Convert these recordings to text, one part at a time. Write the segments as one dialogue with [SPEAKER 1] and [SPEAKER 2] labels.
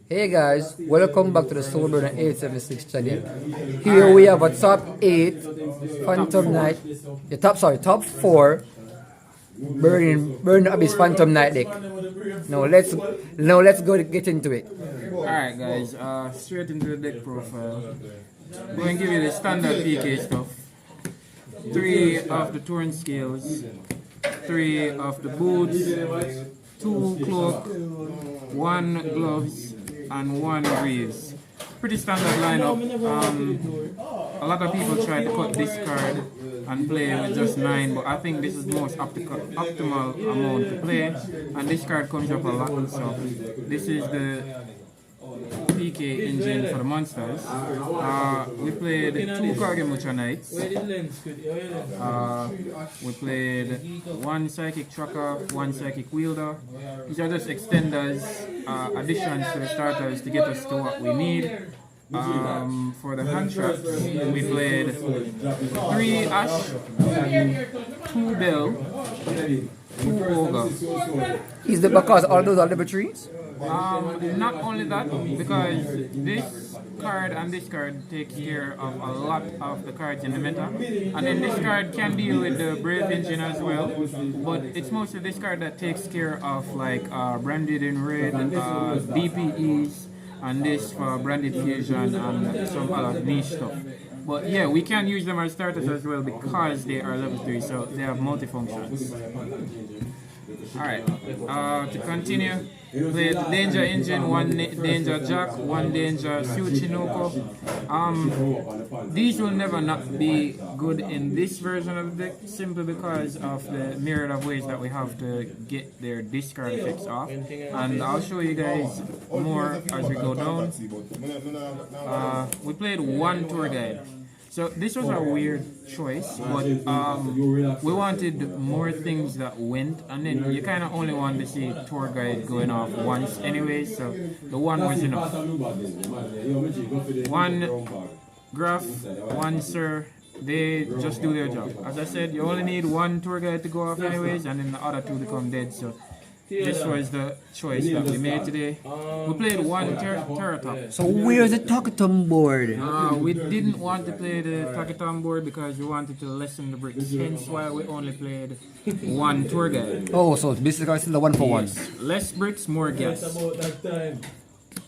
[SPEAKER 1] Hey guys, welcome back to the Soul Burner 876 channel. Here we have a top 8 Phantom Knight, top 4 Burning Abyss Phantom Knight deck. Now let's go get into it.
[SPEAKER 2] Alright guys, straight into the deck profile. I'm going to give you the standard PK stuff. 3 of the torn scales, 3 of the boots, 2 cloak, 1 gloves, and 1 greaves. Pretty standard lineup. A lot of people try to cut this card and play with just 9, but I think this is the most optimal amount to play, and this card comes up a lot. So this is the PK engine for the monsters. We played 2 Kagemucha Knights. We played 1 Psychic Tracker, 1 Psychic Wielder. These are just extenders, additions to the starters to get us to what we need. For the hand traps, we played 3 Ash, 2 Bell, 2 Ogre.
[SPEAKER 1] Is it because all those are level 3s?
[SPEAKER 2] Not only that, because this card and this card takes care of a lot of the cards in the meta, and then this card can deal with the Brave Engine as well, but it's mostly this card that takes care of like Branded in Red, D.P.Es, and this for Branded Fusion and some other niche stuff. But yeah, we can use them as starters as well because they are level 3, so they have multi-functions. Alright, to continue, played Danger Engine, 1 Danger Jack, 1 Danger Suchinoko. These will never not be good in this version of the deck, simply because of the myriad of ways that we have to get their discard effects off. And I'll show you guys more as we go down. We played 1 Tour Guide. So this was a weird choice, but we wanted more things that went, and then you kind of only want to see Tour Guide going off once anyway, so the 1 was enough. 1 Graph, 1 Sir, they just do their job. As I said, you only need 1 Tour Guide to go off anyways, and then the other 2 become dead, so this was the choice that we made today. We played 1 Terratop.
[SPEAKER 1] So where's the Taketom board?
[SPEAKER 2] We didn't want to play the Taketom board because we wanted to lessen the bricks. Hence why we only played 1 Tour Guide.
[SPEAKER 1] Oh, so it's basically still a 1 for 1.
[SPEAKER 2] Yes. Less bricks, more gas.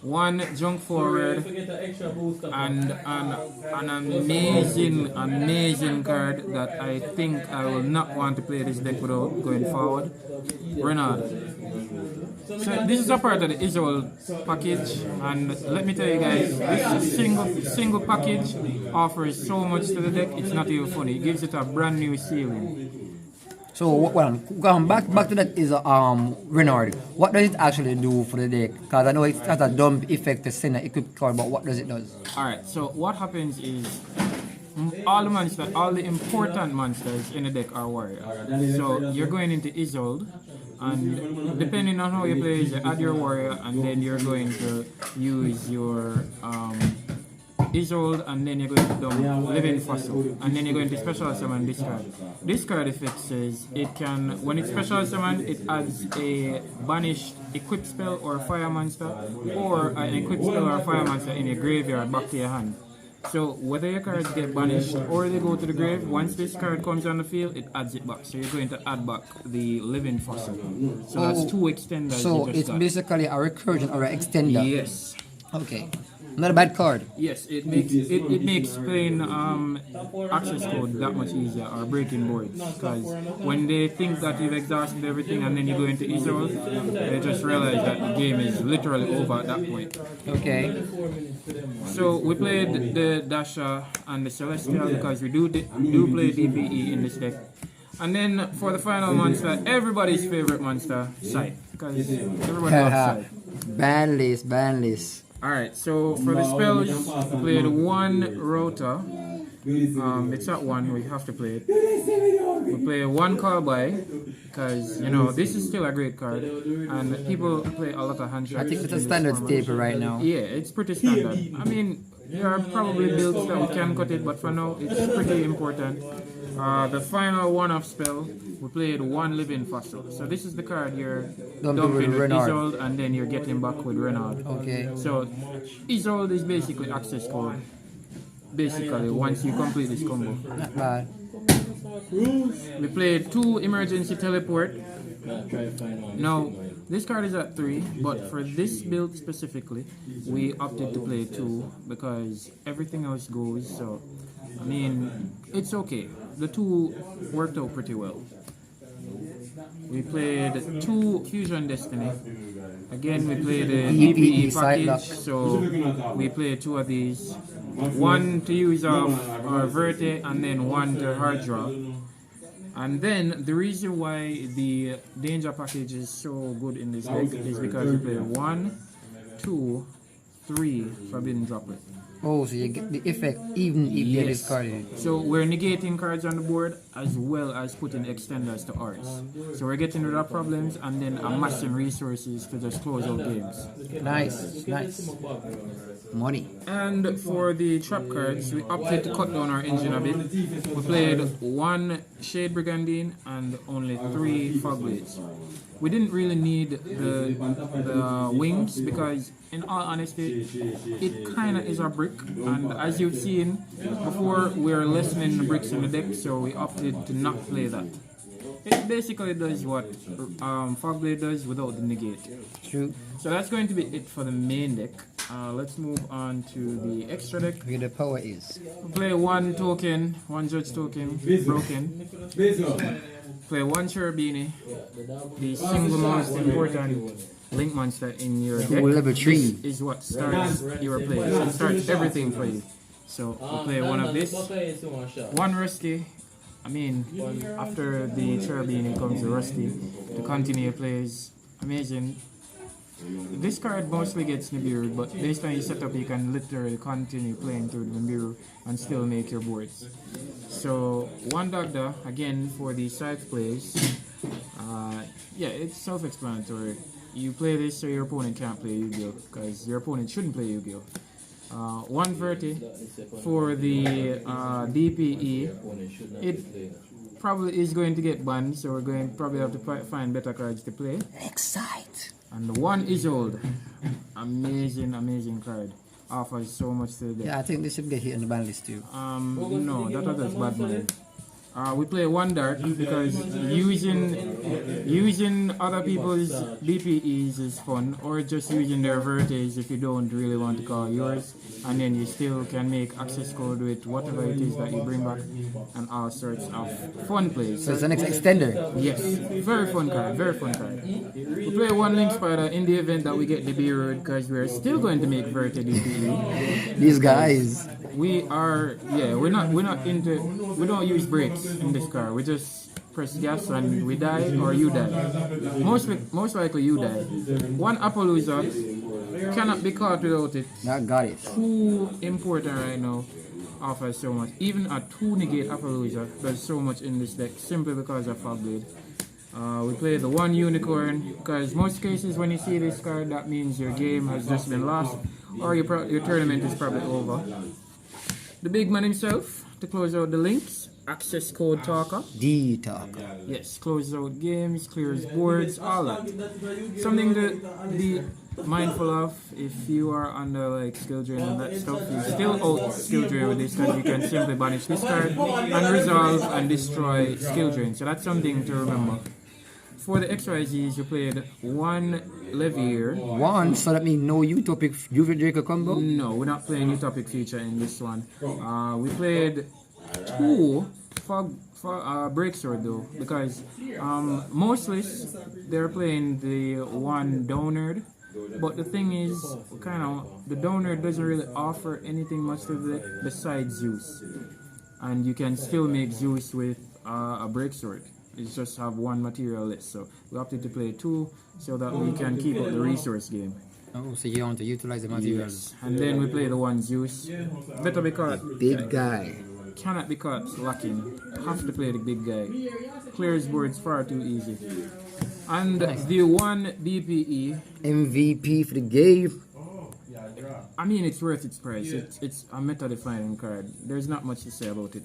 [SPEAKER 2] 1 Junk Forward and an amazing card that I think I will not want to play this deck without going forward. Renard. So this is a part of the X-0 package, and let me tell you guys, this single package offers so much to the deck, it's not even funny. It gives it a brand new ceiling.
[SPEAKER 1] So going back to that is Renard. What does it actually do for the deck? Because I know it has a dump effect to send an equipped card, but what does it do?
[SPEAKER 2] Alright, so what happens is all the important monsters in the deck are warrior. So you're going into Isolde, and depending on how you play, you add your warrior, and then you're going to use your Isolde, and then you're going to dump Living Fossil, and then you're going to special summon this card. This card effect says it can, when it's special summoned, it adds a banished equip spell or fire monster, or an equip spell or fire monster in your graveyard back to your hand. So whether your cards get banished or they go to the grave, once this card comes on the field, it adds it back. So you're going to add back the Living Fossil. So that's 2 extenders.
[SPEAKER 1] So it's basically a recursion or an extender.
[SPEAKER 2] Yes.
[SPEAKER 1] Okay. Not a bad card.
[SPEAKER 2] Yes, it makes playing access code that much easier, or breaking boards, because when they think that you've exhausted everything and then you go into X-0, they just realize that the game is literally over at that point.
[SPEAKER 1] Okay.
[SPEAKER 2] So we played the Dasha and the Celestial because we do play D.P.E in this deck. And then for the final monster, everybody's favorite monster, Scythe, because everybody loves Scythe.
[SPEAKER 1] Ban list.
[SPEAKER 2] Alright, so for the spells, we played 1 Rota. It's not 1, we have to play it. We play 1 Call By, because, you know, this is still a great card, and people play a lot of hand traps.
[SPEAKER 1] I think it's a standard staple right now.
[SPEAKER 2] Yeah, it's pretty standard. I mean, There are probably builds that we can cut it, but for now it's pretty important. The final one-off spell, we played one living fossil. So this is the card you're dumping with Isolde, and then you're getting back with Renaud.
[SPEAKER 1] Okay.
[SPEAKER 2] So Isolde is basically access code. Basically, once you complete this combo.
[SPEAKER 1] Not bad.
[SPEAKER 2] We played 2 emergency teleport. Now, this card is at 3, but for this build specifically, we opted to play 2 because everything else goes. So, I mean, it's okay. The 2 worked out pretty well. We played 2 Fusion Destiny. Again, we played a D.P.E package, so we played 2 of these. One to use off our Verte and then one to hard draw. And then the reason why the danger package is so good in this deck is because we play 1, 2, 3 Forbidden Droplet.
[SPEAKER 1] Oh, so you get the effect even if you discard it.
[SPEAKER 2] So we're negating cards on the board as well as putting extenders to ours. So we're getting rid of problems and then amassing resources to just close out games.
[SPEAKER 1] Nice, nice. Money.
[SPEAKER 2] And for the trap cards, we opted to cut down our engine a bit. We played 1 Shade Brigandine and only 3 Fog Blades. We didn't really need the wings because, in all honesty, it kind of is a brick. And as you've seen before, we're lessening the bricks in the deck, so we opted to not play that. It basically does what Fog Blade does without the negate.
[SPEAKER 1] True.
[SPEAKER 2] So that's going to be it for the main deck. Let's move on to the extra deck.
[SPEAKER 1] Where the power is.
[SPEAKER 2] Play 1 token, 1 judge token, broken. Play 1 Cherubini, the single most important link monster in your deck.
[SPEAKER 1] Level 3.
[SPEAKER 2] This is what starts your play. It starts everything for you. So we'll play 1 of this. 1 Rusty. I mean, after the Cherubini comes the Rusty. To continue plays amazing. This card mostly gets Nibiru, but based on your setup, you can literally continue playing through Nibiru and still make your boards. So, 1 Dagda, again for the scythe plays. Yeah, it's self-explanatory. You play this so your opponent can't play Yu-Gi-Oh! Because your opponent shouldn't play Yu-Gi-Oh! 1 Verti for the D.P.E. It probably is going to get banned, so we're going to probably have to find better cards to play.
[SPEAKER 1] Excite.
[SPEAKER 2] And the 1 Isolde. Amazing, amazing card. Offers so much to the deck.
[SPEAKER 1] Yeah, I think this should get hit on the ban list too.
[SPEAKER 2] No, that was bad man. We play 1 Dark because using other people's D.P.Es is fun, or just using their Vertes if you don't really want to call yours, and then you still can make access code with whatever it is that you bring back, and all sorts of fun plays.
[SPEAKER 1] So it's the next extender.
[SPEAKER 2] Yes, very fun card, very fun card. We play 1 Link Spider in the event that we get the B-Road because we're still going to make Verte D.P.E.
[SPEAKER 1] These guys.
[SPEAKER 2] We are, yeah, we're not into, we don't use brakes in this car. We just press gas and we die or you die. Most likely you die. 1 Appaloosa cannot be caught without it.
[SPEAKER 1] I got it.
[SPEAKER 2] Too important right now. Offers so much. Even a 2 negate Appaloosa does so much in this deck simply because of Fog Blade. We play the 1 Unicorn because most cases when you see this card, that means your game has just been lost or your tournament is probably over. The big man himself, to close out the links, access code Talker.
[SPEAKER 1] D Talker.
[SPEAKER 2] Yes, closes out games, clears boards, all that. Something to be mindful of if you are under like skill drain and that stuff. You still out skill drain with this because you can simply banish this card and resolve and destroy skill drain. So that's something to remember. For the XYZs, you played 1 Levier.
[SPEAKER 1] 1, so that means no Utopic Draco combo?
[SPEAKER 2] No, we're not playing Utopic feature in this one. We played 2 Breaksword though, because most lists they're playing the 1 Donerd. But the thing is, the Donerd doesn't really offer anything much to the deck besides Zeus. And you can still make Zeus with a Breaksword. It's just have 1 material list, so we opted to play 2 so that we can keep up the resource game.
[SPEAKER 1] Oh, so you want to utilize the materials.
[SPEAKER 2] Yes. And then we play the 1 Zeus. Better be caught.
[SPEAKER 1] Big guy.
[SPEAKER 2] Cannot be caught lacking. Have to play the big guy. Clears boards far too easy. And the 1 D.P.E.
[SPEAKER 1] MVP for the game.
[SPEAKER 2] I mean, it's worth its price. It's a meta-defining card. There's not much to say about it.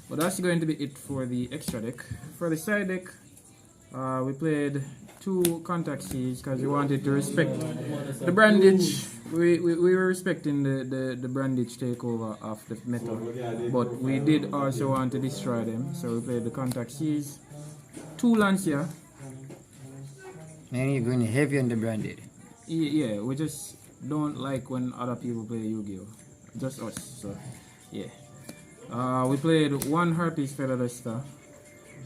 [SPEAKER 2] But that's going to be it for the extra deck. For the side deck, we played 2 contact Cs because we wanted to respect the Brandage. We were respecting the Brandage takeover of the meta, but we did also want to destroy them. So we played the contact Cs, 2 Lancia.
[SPEAKER 1] Man, you're going heavy on the Branded.
[SPEAKER 2] Yeah, we just don't like when other people play Yu-Gi-Oh. Just us. So yeah. We played 1 Harpies Feather Duster,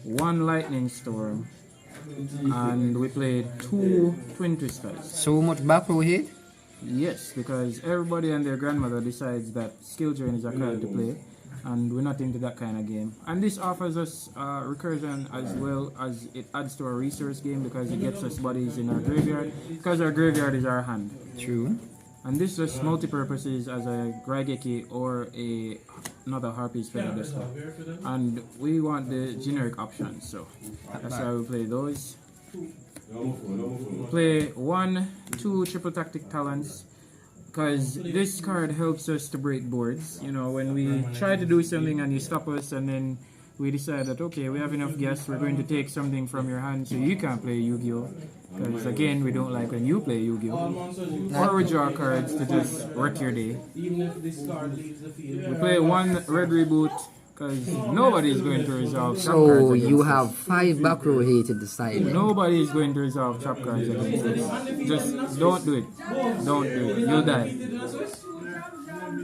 [SPEAKER 2] 1 Lightning Storm, and we played 2 Twin Twisters.
[SPEAKER 1] So much back row hit?
[SPEAKER 2] Yes, because everybody and their grandmother decides that skill drain is a card to play, and we're not into that kind of game. And this offers us recursion as well as it adds to our resource game because it gets us bodies in our graveyard, because our graveyard is our hand.
[SPEAKER 1] True.
[SPEAKER 2] And this just multi-purposes as a Raigeki or another Harpies Feather Duster. And we want the generic options, so that's why we play those. We play 1, 2 Triple Tactic Talents because this card helps us to break boards. You know, when we try to do something and you stop us and then we decide that, okay, we have enough gas, we're going to take something from your hand so you can't play Yu-Gi-Oh! Because again, we don't like when you play Yu-Gi-Oh! Or we draw cards to just wreck your day. We play 1 Red Reboot because nobody is going to resolve trap cards.
[SPEAKER 1] So you have 5 back row hit to the side.
[SPEAKER 2] Nobody is going to resolve trap cards against us. Just don't do it. Don't do it. You'll die.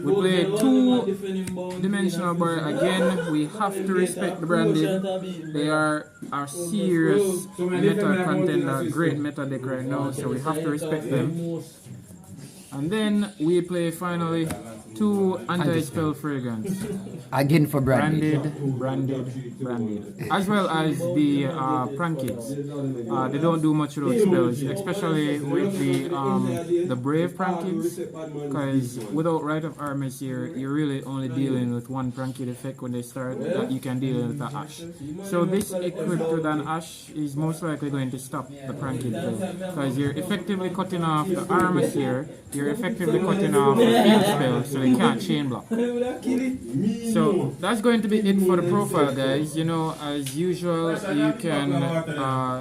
[SPEAKER 2] We play 2 Dimensional Bar again. We have to respect the Branded. They are a serious meta contender, great meta deck right now, so we have to respect them. And then we play finally 2 Anti-Spell Fragrance.
[SPEAKER 1] Again for Branded.
[SPEAKER 2] Branded. As well as the Prank Kids. They don't do much without spells, especially with the Brave Prank Kids, because without Rite of Armies here, you're really only dealing with 1 Prank Kid effect when they start that you can deal with the Ash. So this equipped with an Ash is most likely going to stop the Prank Kid play, because you're effectively cutting off the Armies here, you're effectively cutting off the field spell, so they can't chain block. So that's going to be it for the profile, guys. You know, as usual, you can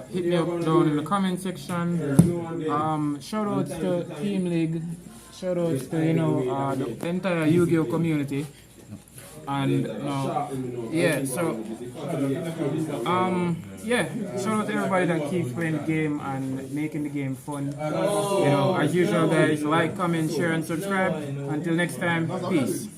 [SPEAKER 2] hit me up down in the comment section. Shout outs to Team League, shout outs to, you know, the entire Yu-Gi-Oh community. And yeah, so yeah, shout out to everybody that keeps playing the game and making the game fun. You know, as usual, guys, like, comment, share, and subscribe. Until next time, peace.